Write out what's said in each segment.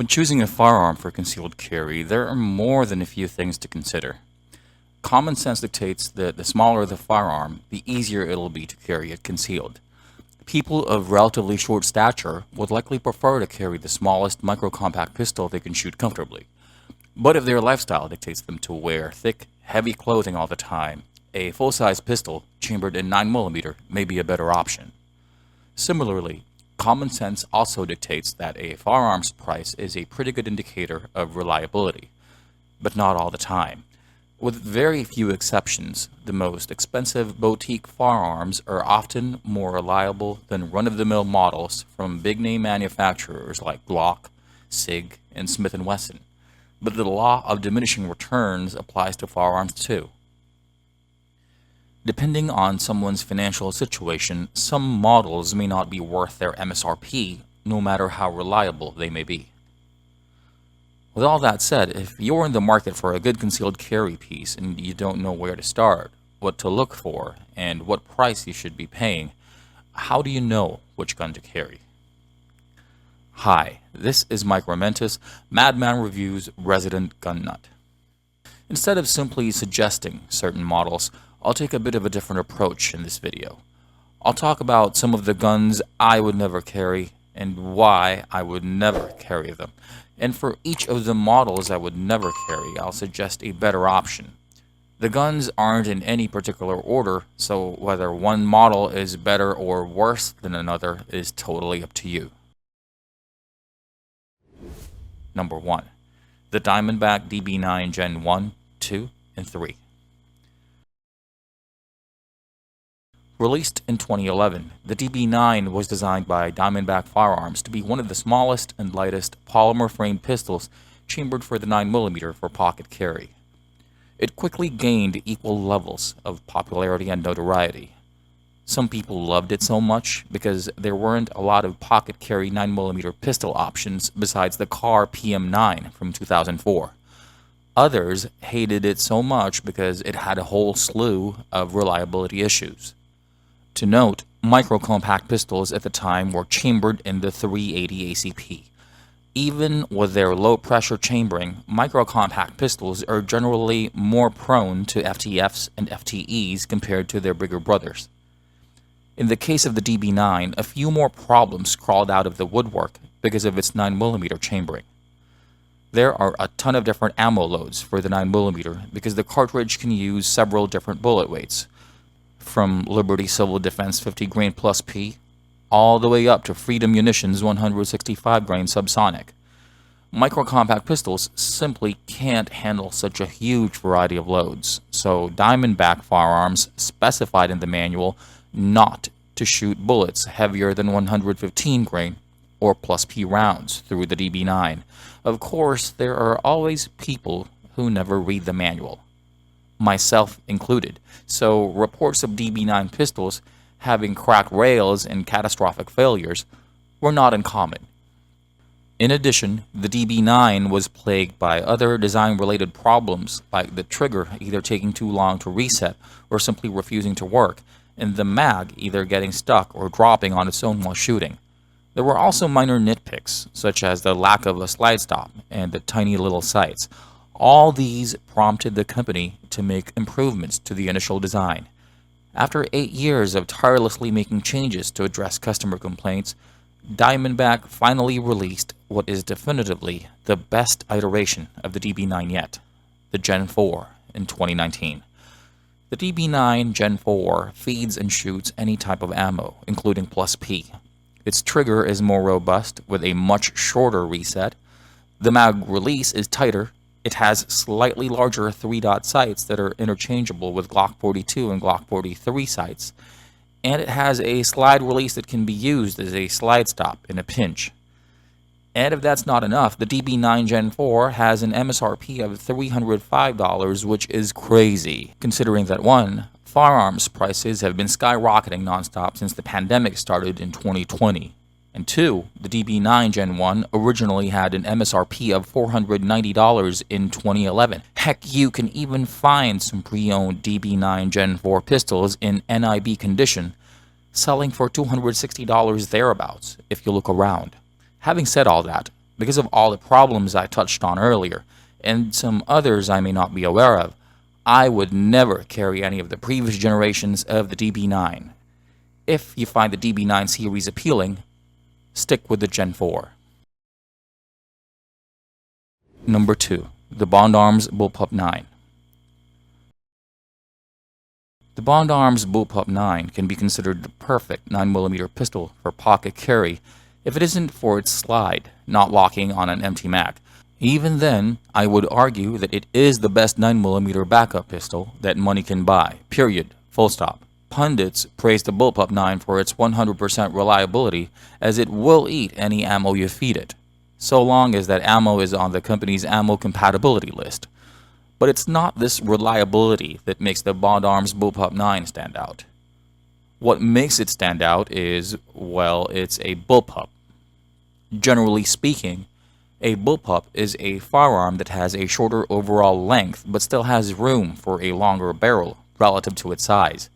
When choosing a firearm for concealed carry, there are more than a few things to consider. Common sense dictates that the smaller the firearm, the easier it'll be to carry it concealed. People of relatively short stature would likely prefer to carry the smallest micro-compact pistol they can shoot comfortably. But if their lifestyle dictates them to wear thick, heavy clothing all the time, a full-size pistol chambered in 9mm may be a better option. Similarly, common sense also dictates that a firearm's price is a pretty good indicator of reliability, but not all the time. With very few exceptions, the most expensive boutique firearms are often more reliable than run-of-the-mill models from big-name manufacturers like Glock, SIG, and Smith & Wesson. But the law of diminishing returns applies to firearms too. Depending on someone's financial situation, some models may not be worth their MSRP, no matter how reliable they may be. With all that said, if you're in the market for a good concealed carry piece and you don't know where to start, what to look for, and what price you should be paying, how do you know which gun to carry? Hi, this is Mike Romentis, Madman Review's resident gun nut. Instead of simply suggesting certain models, I'll take a bit of a different approach in this video. I'll talk about some of the guns I would never carry and why I would never carry them. And for each of the models I would never carry, I'll suggest a better option. The guns aren't in any particular order, so whether one model is better or worse than another is totally up to you. Number 1. The Diamondback DB9 Gen 1, 2, and 3. Released in 2011, the DB9 was designed by Diamondback Firearms to be one of the smallest and lightest polymer-framed pistols chambered for the 9mm for pocket carry. It quickly gained equal levels of popularity and notoriety. Some people loved it so much because there weren't a lot of pocket carry 9mm pistol options besides the Car PM9 from 2004. Others hated it so much because it had a whole slew of reliability issues. To note, micro-compact pistols at the time were chambered in the 380 ACP. Even with their low-pressure chambering, micro-compact pistols are generally more prone to FTFs and FTEs compared to their bigger brothers. In the case of the DB9, a few more problems crawled out of the woodwork because of its 9mm chambering. There are a ton of different ammo loads for the 9mm because the cartridge can use several different bullet weights, from Liberty Civil Defense 50 grain plus P, all the way up to Freedom Munitions 165 grain subsonic. Micro-compact pistols simply can't handle such a huge variety of loads, so Diamondback Firearms specified in the manual not to shoot bullets heavier than 115 grain or plus P rounds through the DB9. Of course, there are always people who never read the manual, myself included, so reports of DB9 pistols having cracked rails and catastrophic failures were not uncommon. In addition, the DB9 was plagued by other design-related problems like the trigger either taking too long to reset or simply refusing to work, and the mag either getting stuck or dropping on its own while shooting. There were also minor nitpicks, such as the lack of a slide stop and the tiny little sights. All these prompted the company to make improvements to the initial design. After 8 years of tirelessly making changes to address customer complaints, Diamondback finally released what is definitively the best iteration of the DB9 yet, the Gen 4, in 2019. The DB9 Gen 4 feeds and shoots any type of ammo, including plus P. Its trigger is more robust with a much shorter reset. The mag release is tighter. It has slightly larger 3-dot sights that are interchangeable with Glock 42 and Glock 43 sights, and it has a slide release that can be used as a slide stop in a pinch. And if that's not enough, the DB9 Gen 4 has an MSRP of $305, which is crazy, considering that 1. Firearms prices have been skyrocketing nonstop since the pandemic started in 2020. And 2, the DB9 Gen 1 originally had an MSRP of $490 in 2011. Heck, you can even find some pre-owned DB9 Gen 4 pistols in NIB condition, selling for $260 thereabouts if you look around. Having said all that, because of all the problems I touched on earlier, and some others I may not be aware of, I would never carry any of the previous generations of the DB9. If you find the DB9 series appealing, stick with the Gen 4. Number 2. The Bond Arms Bullpup 9. The Bond Arms Bullpup 9 can be considered the perfect 9mm pistol for pocket carry if it isn't for its slide, not locking on an empty mag. Even then, I would argue that it is the best 9mm backup pistol that money can buy, period, full stop. Pundits praise the Bullpup 9 for its 100% reliability, as it will eat any ammo you feed it, so long as that ammo is on the company's ammo compatibility list. But it's not this reliability that makes the Bond Arms Bullpup 9 stand out. What makes it stand out is, well, it's a bullpup. Generally speaking, a bullpup is a firearm that has a shorter overall length but still has room for a longer barrel relative to its size.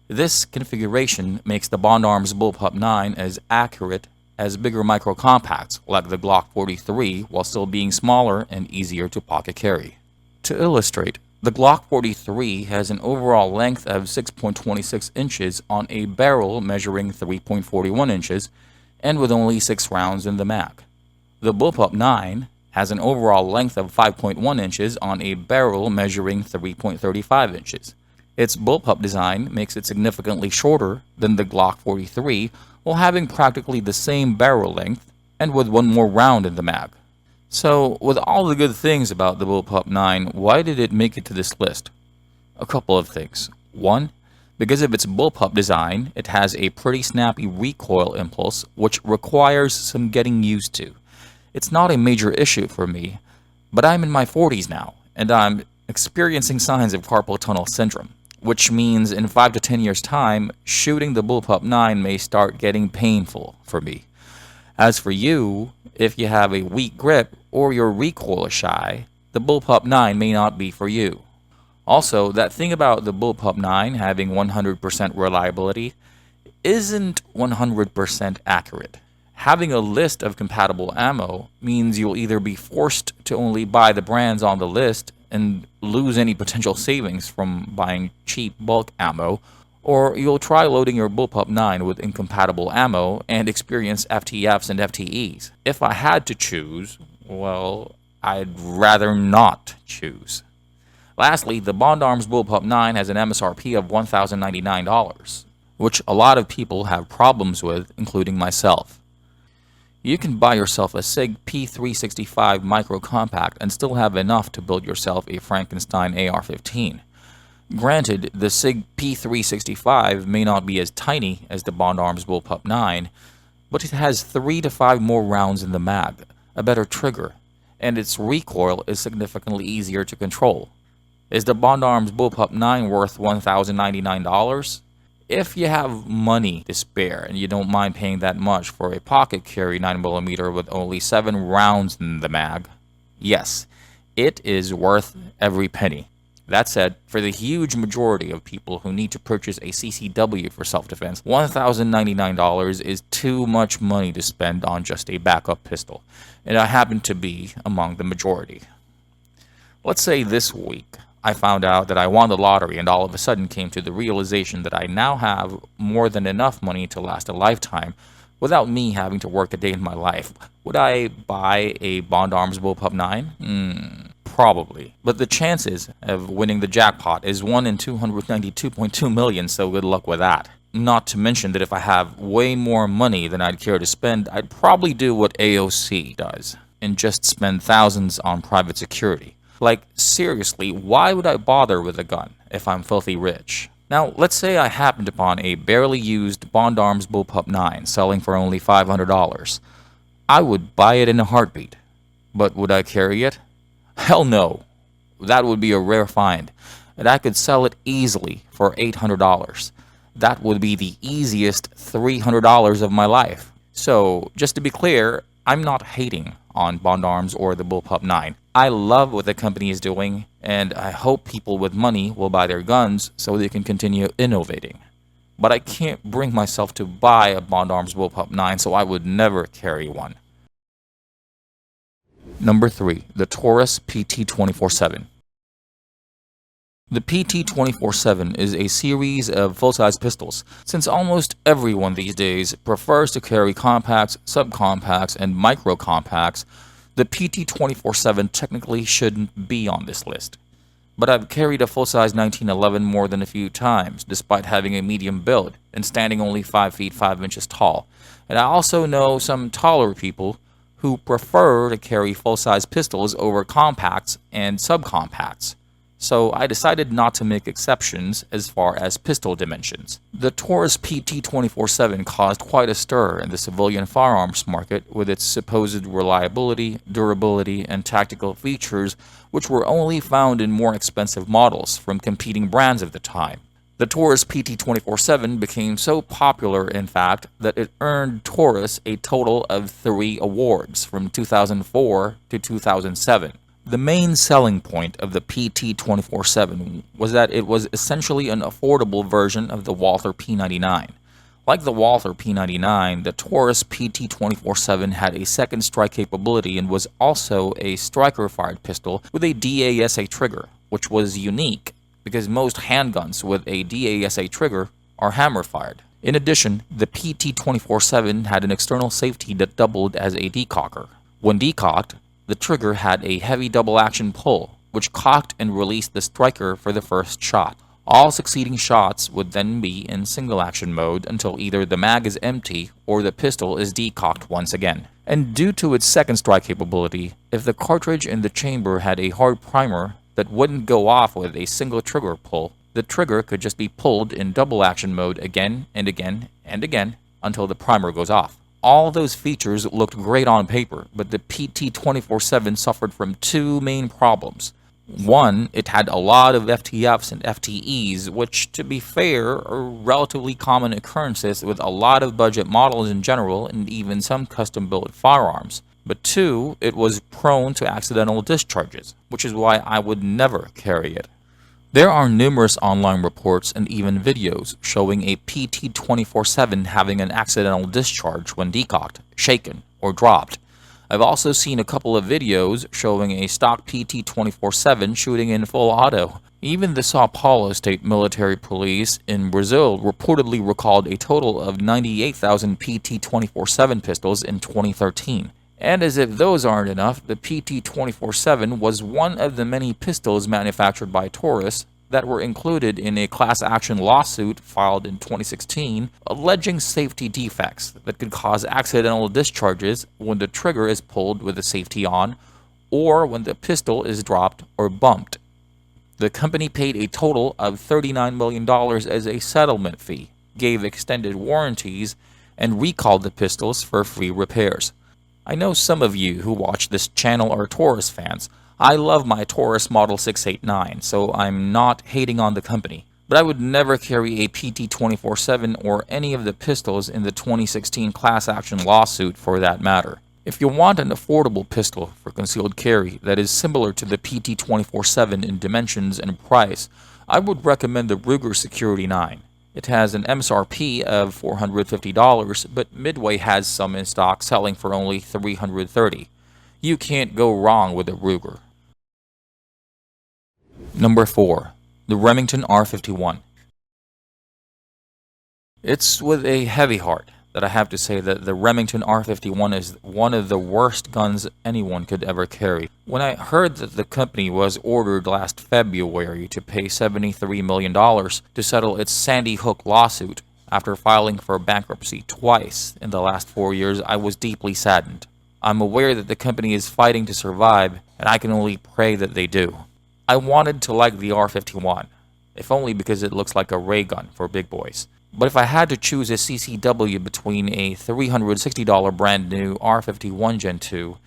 This configuration makes the Bond Arms Bullpup 9 as accurate as bigger micro-compacts like the Glock 43 while still being smaller and easier to pocket carry. To illustrate, the Glock 43 has an overall length of 6.26 inches on a barrel measuring 3.41 inches and with only 6 rounds in the mag. The Bullpup 9 has an overall length of 5.1 inches on a barrel measuring 3.35 inches. Its bullpup design makes it significantly shorter than the Glock 43 while having practically the same barrel length and with one more round in the mag. So, with all the good things about the Bullpup 9, why did it make it to this list? A couple of things. One, because of its bullpup design, it has a pretty snappy recoil impulse which requires some getting used to. It's not a major issue for me, but I'm in my 40s now, and I'm experiencing signs of carpal tunnel syndrome, which means in 5 to 10 years' time, shooting the Bullpup 9 may start getting painful for me. As for you, if you have a weak grip or your recoil is shy, the Bullpup 9 may not be for you. Also, that thing about the Bullpup 9 having 100% reliability isn't 100% accurate. Having a list of compatible ammo means you'll either be forced to only buy the brands on the list and lose any potential savings from buying cheap bulk ammo, or you'll try loading your Bullpup 9 with incompatible ammo and experience FTFs and FTEs. If I had to choose, well, I'd rather not choose. Lastly, the Bond Arms Bullpup 9 has an MSRP of $1,099, which a lot of people have problems with, including myself. You can buy yourself a SIG P365 micro compact and still have enough to build yourself a Frankenstein AR-15. Granted, the SIG P365 may not be as tiny as the Bond Arms Bullpup 9, but it has 3 to 5 more rounds in the mag, a better trigger, and its recoil is significantly easier to control. Is the Bond Arms Bullpup 9 worth $1,099? If you have money to spare and you don't mind paying that much for a pocket carry 9mm with only 7 rounds in the mag, yes, it is worth every penny. That said, for the huge majority of people who need to purchase a CCW for self-defense, $1,099 is too much money to spend on just a backup pistol, and I happen to be among the majority. Let's say this week, I found out that I won the lottery and all of a sudden came to the realization that I now have more than enough money to last a lifetime without me having to work a day in my life. Would I buy a Bond Arms Bullpup 9? Probably. But the chances of winning the jackpot is 1 in 292.2 million, so good luck with that. Not to mention that if I have way more money than I'd care to spend, I'd probably do what AOC does and just spend thousands on private security. Like, seriously, why would I bother with a gun if I'm filthy rich? Now, let's say I happened upon a barely used Bond Arms Bullpup 9 selling for only $500. I would buy it in a heartbeat. But would I carry it? Hell no. That would be a rare find, and I could sell it easily for $800. That would be the easiest $300 of my life. So, just to be clear, I'm not hating on Bond Arms or the Bullpup 9. I love what the company is doing, and I hope people with money will buy their guns so they can continue innovating. But I can't bring myself to buy a Bond Arms Bullpup 9, so I would never carry one. Number 3. The Taurus PT247. The PT247 is a series of full-size pistols. Since almost everyone these days prefers to carry compacts, subcompacts, and micro-compacts, the PT247 technically shouldn't be on this list. But I've carried a full-size 1911 more than a few times, despite having a medium build and standing only 5 feet 5 inches tall. And I also know some taller people who prefer to carry full-size pistols over compacts and subcompacts. So I decided not to make exceptions as far as pistol dimensions. The Taurus PT247 caused quite a stir in the civilian firearms market with its supposed reliability, durability, and tactical features, which were only found in more expensive models from competing brands of the time. The Taurus PT247 became so popular, in fact, that it earned Taurus a total of 3 awards from 2004 to 2007. The main selling point of the PT247 was that it was essentially an affordable version of the Walther P99. Like the Walther P99, the Taurus PT247 had a second strike capability and was also a striker-fired pistol with a DASA trigger, which was unique because most handguns with a DASA trigger are hammer-fired. In addition, the PT247 had an external safety that doubled as a decocker. When decocked, the trigger had a heavy double-action pull, which cocked and released the striker for the first shot. All succeeding shots would then be in single-action mode until either the mag is empty or the pistol is decocked once again. And due to its second strike capability, if the cartridge in the chamber had a hard primer that wouldn't go off with a single trigger pull, the trigger could just be pulled in double-action mode again and again and again until the primer goes off. All those features looked great on paper, but the PT247 suffered from 2 main problems. One, it had a lot of FTFs and FTEs, which, to be fair, are relatively common occurrences with a lot of budget models in general and even some custom-built firearms. But 2, it was prone to accidental discharges, which is why I would never carry it. There are numerous online reports and even videos showing a PT247 having an accidental discharge when decocked, shaken, or dropped. I've also seen a couple of videos showing a stock PT247 shooting in full auto. Even the Sao Paulo State Military Police in Brazil reportedly recalled a total of 98,000 PT247 pistols in 2013. And as if those aren't enough, the PT247 was one of the many pistols manufactured by Taurus that were included in a class action lawsuit filed in 2016 alleging safety defects that could cause accidental discharges when the trigger is pulled with the safety on or when the pistol is dropped or bumped. The company paid a total of $39 million as a settlement fee, gave extended warranties, and recalled the pistols for free repairs. I know some of you who watch this channel are Taurus fans. I love my Taurus Model 689, so I'm not hating on the company. But I would never carry a PT247 or any of the pistols in the 2016 class action lawsuit for that matter. If you want an affordable pistol for concealed carry that is similar to the PT247 in dimensions and price, I would recommend the Ruger Security 9. It has an MSRP of $450, but Midway has some in stock selling for only $330. You can't go wrong with a Ruger. Number 4. The Remington R51. It's with a heavy heart that I have to say that the Remington R51 is one of the worst guns anyone could ever carry. When I heard that the company was ordered last February to pay $73 million to settle its Sandy Hook lawsuit after filing for bankruptcy twice in the last 4 years, I was deeply saddened. I'm aware that the company is fighting to survive, and I can only pray that they do. I wanted to like the R51, if only because it looks like a ray gun for big boys. But if I had to choose a CCW between a $360 brand new R51 Gen 2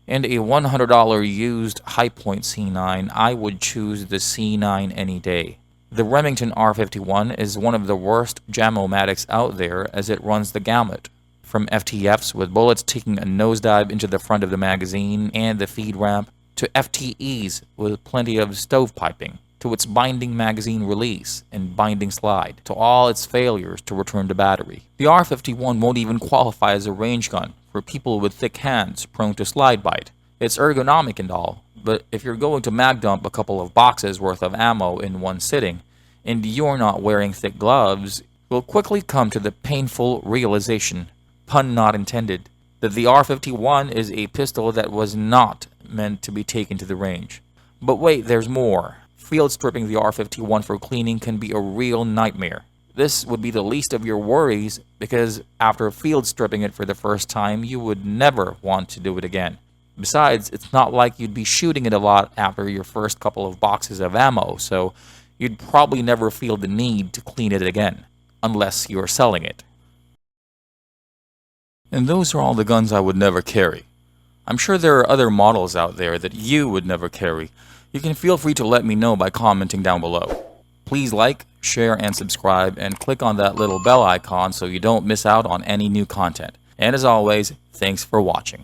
and a $100 used Hi-Point C9, I would choose the C9 any day. The Remington R51 is one of the worst Jamomatics out there as it runs the gamut, from FTFs with bullets taking a nosedive into the front of the magazine and the feed ramp, to FTEs with plenty of stovepiping, to its binding magazine release and binding slide, to all its failures to return to battery. The R51 won't even qualify as a range gun for people with thick hands prone to slide bite. It's ergonomic and all, but if you're going to mag dump a couple of boxes worth of ammo in one sitting, and you're not wearing thick gloves, you'll quickly come to the painful realization, pun not intended, that the R51 is a pistol that was not meant to be taken to the range. But wait, there's more. Field stripping the R51 for cleaning can be a real nightmare. This would be the least of your worries, because after field stripping it for the first time, you would never want to do it again. Besides, it's not like you'd be shooting it a lot after your first couple of boxes of ammo, so you'd probably never feel the need to clean it again, unless you're selling it. And those are all the guns I would never carry. I'm sure there are other models out there that you would never carry. You can feel free to let me know by commenting down below. Please like, share, and subscribe, and click on that little bell icon so you don't miss out on any new content. And as always, thanks for watching.